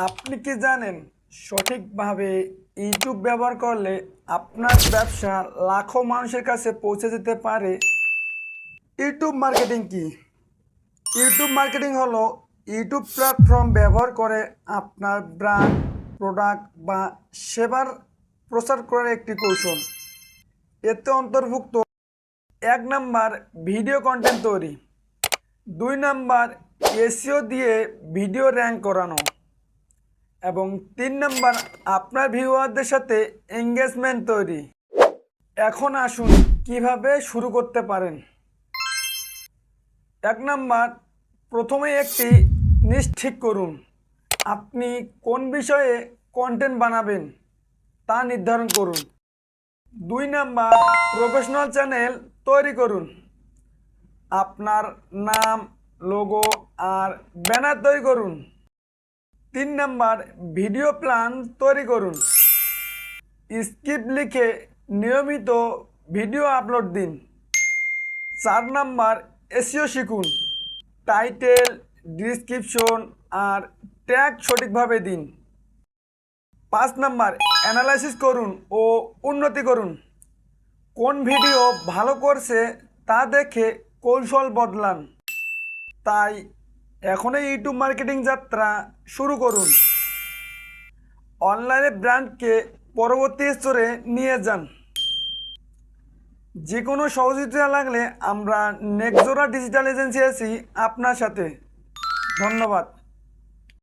আপনি কি জানেন সঠিকভাবে ইউটিউব ব্যবহার করলে আপনার ব্যবসা লাখো মানুষের কাছে পৌঁছে যেতে পারে? ইউটিউব মার্কেটিং কি? ইউটিউব মার্কেটিং হলো ইউটিউব প্ল্যাটফর্ম ব্যবহার করে আপনার ব্র্যান্ড, প্রোডাক্ট বা সেবার প্রচার করার একটি কৌশল। এতে অন্তর্ভুক্ত 1 নাম্বার ভিডিও কন্টেন্ট তৈরি, 2 নাম্বার এসইও দিয়ে ভিডিও র্যাঙ্ক করানো এবং 3 নাম্বার আপনার ভিউয়ারদের সাথে এঙ্গেজমেন্ট তৈরি। এখন আসুন কিভাবে শুরু করতে পারেন। 1 নাম্বার, প্রথমেই একটি নিশ ঠিক করুন। আপনি কোন বিষয়ে কন্টেন্ট বানাবেন তা নির্ধারণ করুন। 2 নাম্বার, প্রফেশনাল চ্যানেল তৈরি করুন। আপনার নাম, লোগো আর ব্যানার তৈরি করুন। 3 নাম্বার, ভিডিও প্ল্যান তৈরি করুন। স্ক্রিপ্ট লিখে নিয়মিত ভিডিও আপলোড দিন। 4 নাম্বার, এসইও শিখুন। টাইটেল, ডিসক্রিপশন আর ট্যাগ সঠিকভাবে দিন। 5 নাম্বার, অ্যানালাইসিস করুন ও উন্নতি করুন। কোন ভিডিও ভালো করছে তা দেখে কৌশল বদলান। তাই এখনই ইউটিউব মার্কেটিং যাত্রা শুরু করুন। অনলাইনে ব্র্যান্ডকে পরবর্তী স্তরে নিয়ে যান। যে কোনো সহযোগিতা লাগলে আমরা নেক্সট জোড়া ডিজিটাল এজেন্সি আছি আপনার সাথে। ধন্যবাদ।